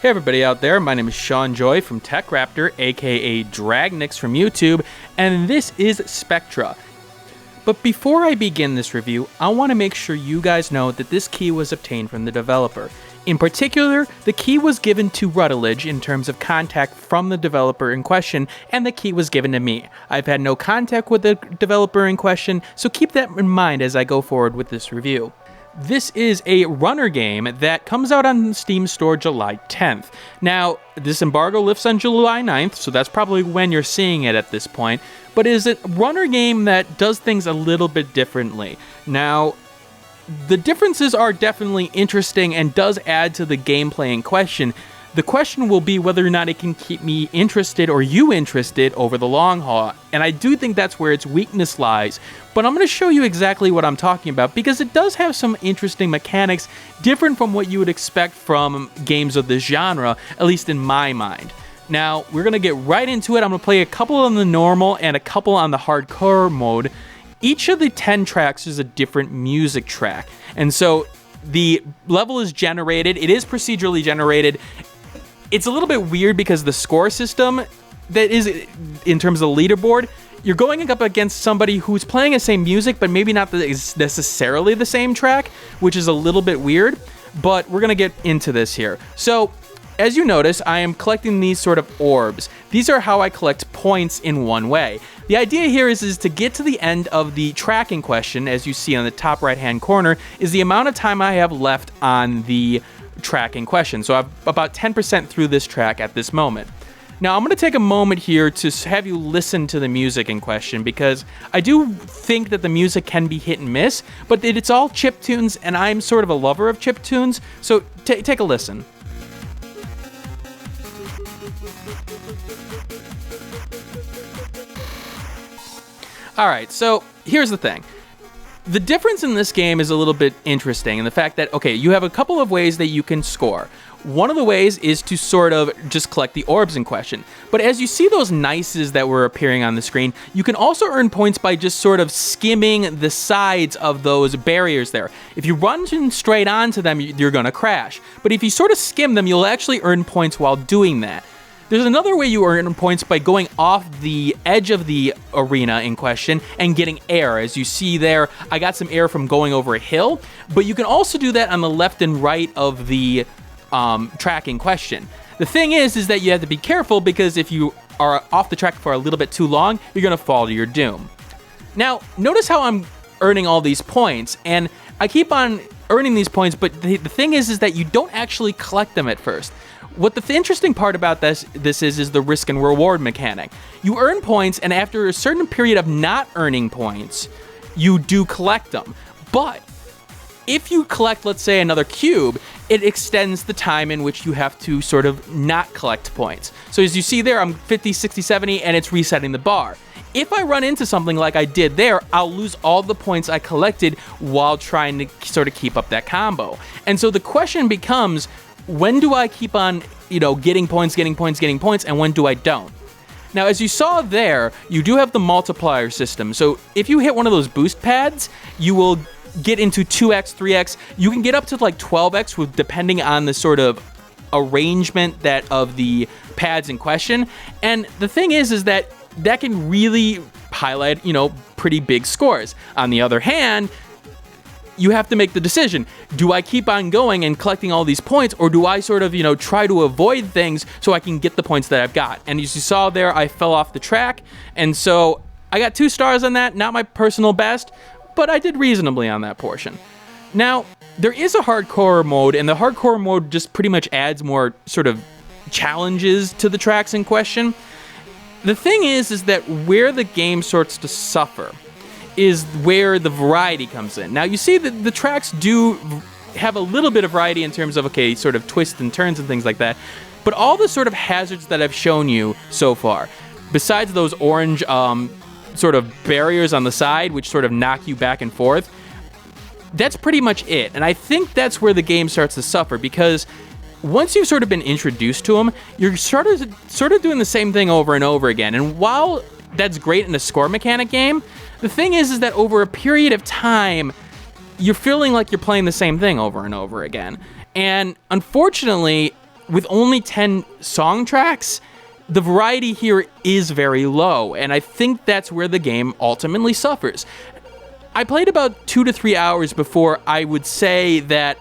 Hey everybody out there, my name is Sean Joy from TechRaptor, aka Dragnix from YouTube, and this is Spectra. But before I begin this review, I want to make sure you guys know that this key was obtained from the developer. In particular, the key was given to Rutledge in terms of contact from the developer in question, and the key was given to me. I've had no contact with the developer in question, so keep that in mind as I go forward with this review. This is a runner game that comes out on the Steam store July 10th. Now, this embargo lifts on July 9th, so that's probably when you're seeing it at this point, but it is a runner game that does things a little bit differently. Now, the differences are definitely interesting and does add to the gameplay in question. The question will be whether or not it can keep me interested or you interested over the long haul, and I do think that's where its weakness lies. But I'm going to show you exactly what I'm talking about because it does have some interesting mechanics different from what you would expect from games of this genre, at least in my mind. Now, we're going to get right into it. I'm going to play a couple on the normal and a couple on the hardcore mode. Each of the 10 tracks is a different music track, and so the level is generated. It is procedurally generated. It's a little bit weird because the score system that is in terms of the leaderboard, you're going up against somebody who's playing the same music, but maybe not necessarily the same track, which is a little bit weird, but we're going to get into this here. So, as you notice, I am collecting these sort of orbs. These are how I collect points in one way. The idea here is to get to the end of the track in question, as you see on the top right-hand corner, is the amount of time I have left on the track in question. So I'm about 10% through this track at this moment. Now I'm going to take a moment here to have you listen to the music in question because I do think that the music can be hit and miss, but it's all chip tunes and I'm sort of a lover of chip tunes, so take a listen. Alright, so here's the thing. The difference in this game is a little bit interesting in the fact that, okay, you have a couple of ways that you can score. One of the ways is to sort of just collect the orbs in question. But as you see those nices that were appearing on the screen, you can also earn points by just sort of skimming the sides of those barriers there. If you run straight onto them, you're going to crash. But if you sort of skim them, you'll actually earn points while doing that. There's another way you earn points by going off the edge of the arena in question and getting air. As you see there, I got some air from going over a hill, but you can also do that on the left and right of the track in question. The thing is that you have to be careful because if you are off the track for a little bit too long, you're going to fall to your doom. Now, notice how I'm earning all these points, and I keep on earning these points, but the thing is that you don't actually collect them at first. What the interesting part about this is the risk and reward mechanic. You earn points, and after a certain period of not earning points, you do collect them. But if you collect, let's say, another cube, it extends the time in which you have to sort of not collect points. So as you see there, I'm 50, 60, 70, and it's resetting the bar. If I run into something like I did there, I'll lose all the points I collected while trying to sort of keep up that combo. And so the question becomes, when do I keep on, getting points, and when do I don't? Now, as you saw there, you do have the multiplier system. So if you hit one of those boost pads, you will get into 2x, 3x. You can get up to like 12x depending on the sort of arrangement of the pads in question. And the thing is that can really highlight, pretty big scores. On the other hand, you have to make the decision. Do I keep on going and collecting all these points, or do I sort of, try to avoid things so I can get the points that I've got? And as you saw there, I fell off the track, and so I got 2 stars on that. Not my personal best, but I did reasonably on that portion. Now, there is a hardcore mode, and the hardcore mode just pretty much adds more sort of challenges to the tracks in question. The thing is that where the game starts to suffer is where the variety comes in. Now, you see that the tracks do have a little bit of variety in terms of, sort of twists and turns and things like that, but all the sort of hazards that I've shown you so far, besides those orange sort of barriers on the side, which sort of knock you back and forth, that's pretty much it. And I think that's where the game starts to suffer, because once you've sort of been introduced to them, you're sort of doing the same thing over and over again. And while that's great in a score mechanic game, the thing is that over a period of time, you're feeling like you're playing the same thing over and over again. And unfortunately, with only 10 song tracks, the variety here is very low, and I think that's where the game ultimately suffers. I played about 2 to 3 hours before I would say that,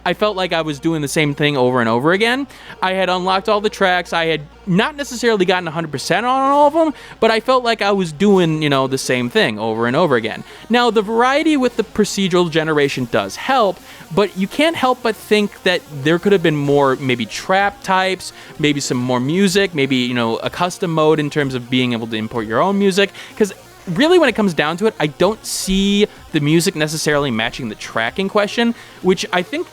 I felt like I was doing the same thing over and over again. I had unlocked all the tracks. I had not necessarily gotten 100% on all of them, but I felt like I was doing, the same thing over and over again. Now, the variety with the procedural generation does help, but you can't help but think that there could have been more, maybe trap types, maybe some more music, maybe, a custom mode in terms of being able to import your own music, because really, when it comes down to it, I don't see the music necessarily matching the track in question, which I think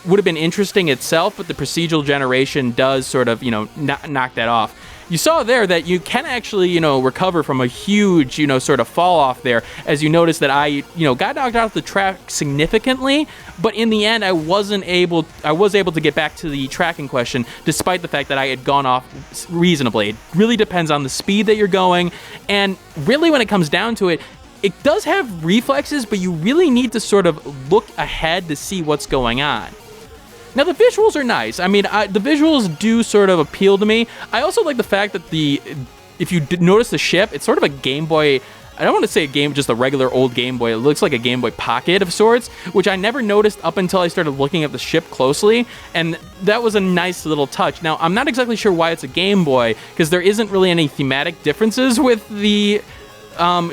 would have been interesting itself, but the procedural generation does sort of, knock that off. You saw there that you can actually, recover from a huge, sort of fall off there, as you notice that I, got knocked off the track significantly, but in the end, I was able to get back to the track in question, despite the fact that I had gone off reasonably. It really depends on the speed that you're going, and really when it comes down to it, it does have reflexes, but you really need to sort of look ahead to see what's going on. Now, the visuals are nice. I mean, the visuals do sort of appeal to me. I also like the fact that if you notice the ship, it's sort of a Game Boy. I don't want to say just a regular old Game Boy. It looks like a Game Boy Pocket of sorts, which I never noticed up until I started looking at the ship closely, and that was a nice little touch. Now, I'm not exactly sure why it's a Game Boy, because there isn't really any thematic differences with the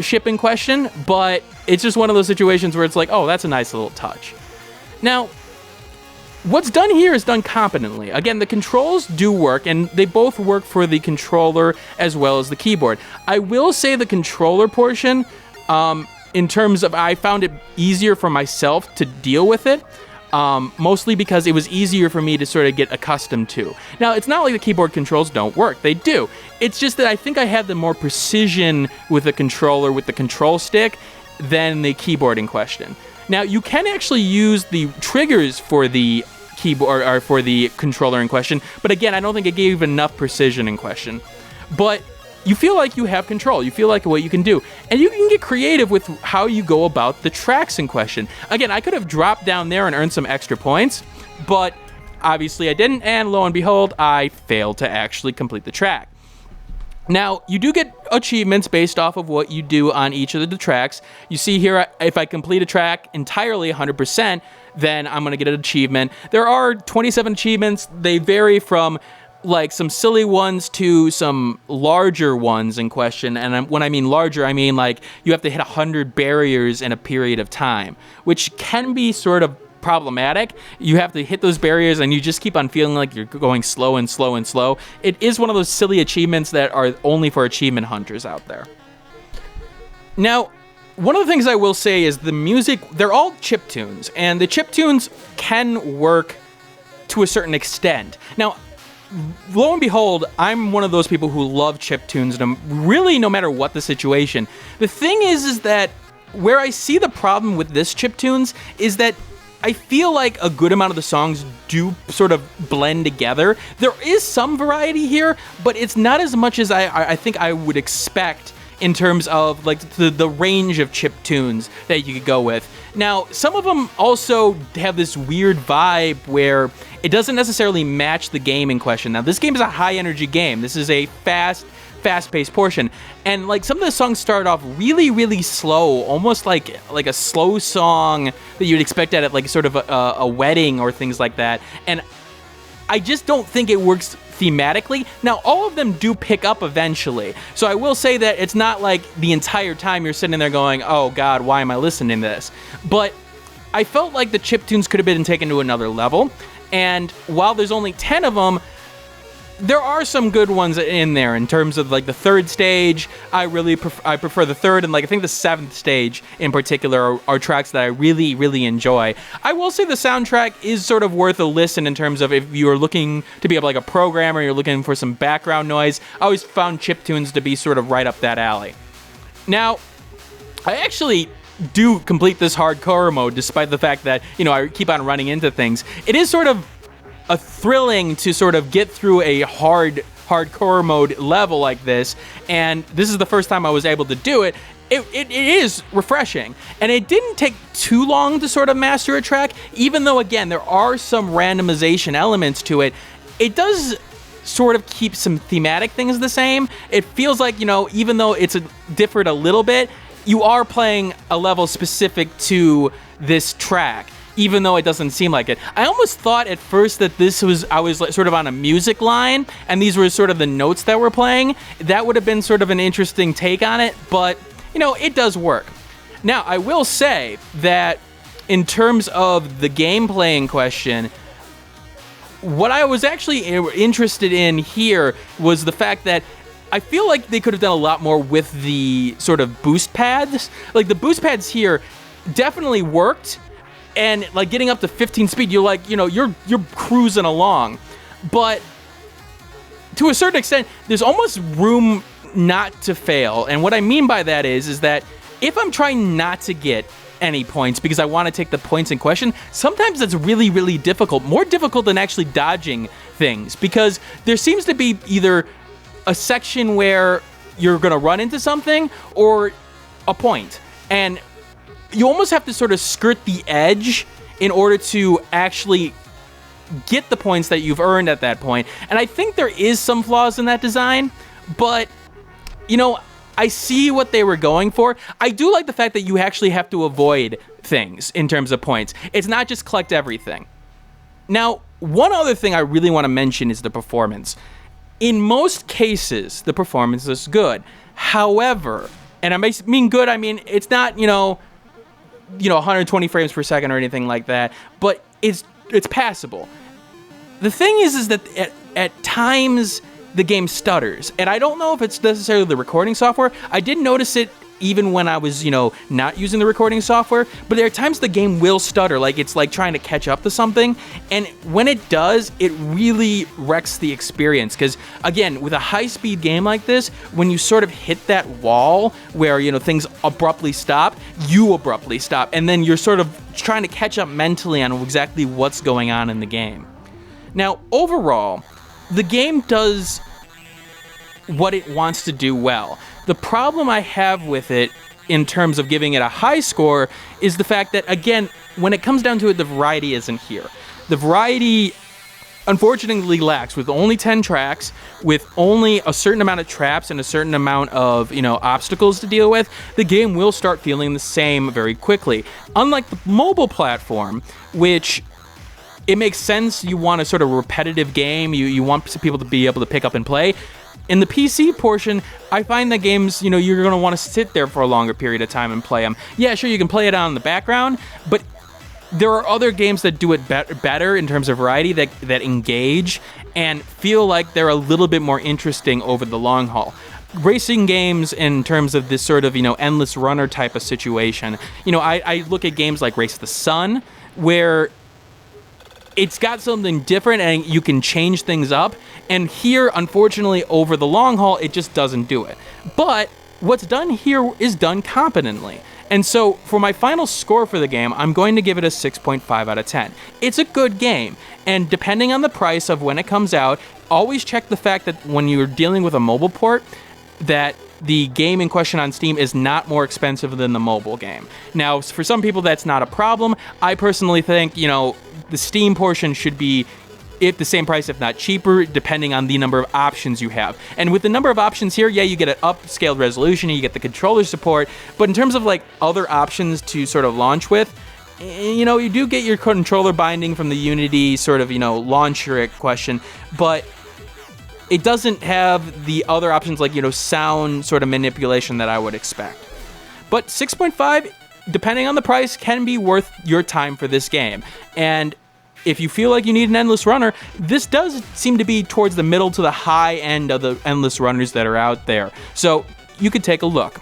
ship in question, but it's just one of those situations where it's like, oh, that's a nice little touch. Now, what's done here is done competently. Again, the controls do work, and they both work for the controller as well as the keyboard. I will say the controller portion, in terms of, I found it easier for myself to deal with it, mostly because it was easier for me to sort of get accustomed to. Now, it's not like the keyboard controls don't work. They do. It's just that I think I had the more precision with the controller, with the control stick, than the keyboard in question. Now, you can actually use the triggers for the keyboard or for the controller in question, but again, I don't think it gave enough precision in question. But you feel like you have control. You feel like what you can do. And you can get creative with how you go about the tracks in question. Again, I could have dropped down there and earned some extra points, but obviously I didn't, and lo and behold, I failed to actually complete the track. Now, you do get achievements based off of what you do on each of the tracks. You see here, if I complete a track entirely 100%, then I'm going to get an achievement. There are 27 achievements. They vary from like some silly ones to some larger ones in question. And when I mean larger, I mean like you have to hit 100 barriers in a period of time, which can be sort of problematic. You have to hit those barriers and you just keep on feeling like you're going slow and slow and slow. It is one of those silly achievements that are only for achievement hunters out there. Now, one of the things I will say is the music, they're all chip tunes, and the chip tunes can work to a certain extent. Now, lo and behold, I'm one of those people who love chip tunes, really no matter what the situation. The thing is that where I see the problem with this chip tunes is that I feel like a good amount of the songs do sort of blend together. There is some variety here, but it's not as much as I think I would expect in terms of like the range of chip tunes that you could go with. Now, some of them also have this weird vibe where it doesn't necessarily match the game in question. Now, this game is a high-energy game. This is a fast-paced portion, and like some of the songs start off really, really slow, almost like a slow song that you'd expect at like sort of a wedding or things like that. And I just don't think it works thematically. Now, all of them do pick up eventually, so I will say that it's not like the entire time you're sitting there going, "Oh God, why am I listening to this?" But I felt like the chiptunes could have been taken to another level. And while there's only 10 of them, there are some good ones in there in terms of like the third stage. I prefer the third, and like I think the seventh stage in particular are tracks that I really, really enjoy. I will say the soundtrack is sort of worth a listen in terms of if you're looking to be like a programmer, you're looking for some background noise. I always found chiptunes to be sort of right up that alley. Now, I actually do complete this hardcore mode despite the fact that, you know, I keep on running into things. It is sort of a thrilling to sort of get through a hardcore mode level like this, and this is the first time I was able to do it. It is refreshing, and it didn't take too long to sort of master a track, even though, again, there are some randomization elements to it. it does sort of keep some thematic things the same. It feels like, even though it's differed a little bit, you are playing a level specific to this track, even though it doesn't seem like it. I almost thought at first that I was like sort of on a music line, and these were sort of the notes that we're playing. That would have been sort of an interesting take on it, but, it does work. Now, I will say that in terms of the gameplay in question, what I was actually interested in here was the fact that I feel like they could have done a lot more with the sort of boost pads. Like, the boost pads here definitely worked, and like getting up to 15 speed, you're like, you're cruising along. But to a certain extent, there's almost room not to fail. And what I mean by that is that if I'm trying not to get any points because I want to take the points in question, sometimes that's really, really difficult. More difficult than actually dodging things, because there seems to be either a section where you're going to run into something or a point. And you almost have to sort of skirt the edge in order to actually get the points that you've earned at that point. And I think there is some flaws in that design, but, I see what they were going for. I do like the fact that you actually have to avoid things in terms of points. It's not just collect everything. Now, one other thing I really want to mention is the performance. In most cases, the performance is good. However, and I mean good, I mean it's not, 120 frames per second or anything like that, but it's passable. The thing is that at times the game stutters, and I don't know if it's necessarily the recording software. I did notice it even when I was, not using the recording software, but there are times the game will stutter, like it's like trying to catch up to something, and when it does, it really wrecks the experience, because, again, with a high-speed game like this, when you sort of hit that wall where, things abruptly stop, you abruptly stop, and then you're sort of trying to catch up mentally on exactly what's going on in the game. Now, overall, the game does what it wants to do well. The problem I have with it in terms of giving it a high score is the fact that, again, when it comes down to it, the variety isn't here. The variety, unfortunately, lacks. With only 10 tracks, with only a certain amount of traps and a certain amount of, obstacles to deal with, the game will start feeling the same very quickly. Unlike the mobile platform, which it makes sense, you want a sort of repetitive game, you want people to be able to pick up and play. In the PC portion, I find that games, you're going to want to sit there for a longer period of time and play them. Yeah, sure, you can play it on in the background, but there are other games that do it better in terms of variety, that engage and feel like they're a little bit more interesting over the long haul. Racing games in terms of this sort of, endless runner type of situation, I look at games like Race the Sun, where it's got something different and you can change things up. And here, unfortunately, over the long haul, it just doesn't do it. But what's done here is done competently. And so for my final score for the game, I'm going to give it a 6.5 out of 10. It's a good game. And depending on the price of when it comes out, always check the fact that when you're dealing with a mobile port, that the game in question on Steam is not more expensive than the mobile game. Now, for some people, that's not a problem. I personally think, the Steam portion should be the same price, if not cheaper, depending on the number of options you have. And with the number of options here, yeah, you get an upscaled resolution, you get the controller support, but in terms of like other options to sort of launch with, you do get your controller binding from the Unity sort of, launcher question, but it doesn't have the other options like, sound sort of manipulation that I would expect. But 6.5, depending on the price, can be worth your time for this game. And if you feel like you need an endless runner, this does seem to be towards the middle to the high end of the endless runners that are out there. So you could take a look.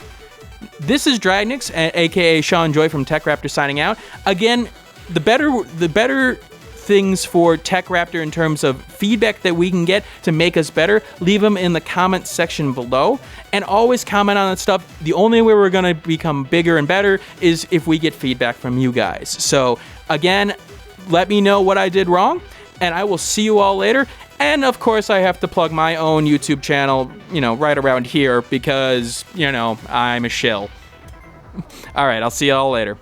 This is Dragnix, aka Sean Joy from TechRaptor, signing out. Again, the better things for TechRaptor in terms of feedback that we can get to make us better, leave them in the comments section below. And always comment on that stuff. The only way we're going to become bigger and better is if we get feedback from you guys. So again, let me know what I did wrong, and I will see you all later. And of course, I have to plug my own YouTube channel, right around here because, I'm a shill. All right, I'll see you all later.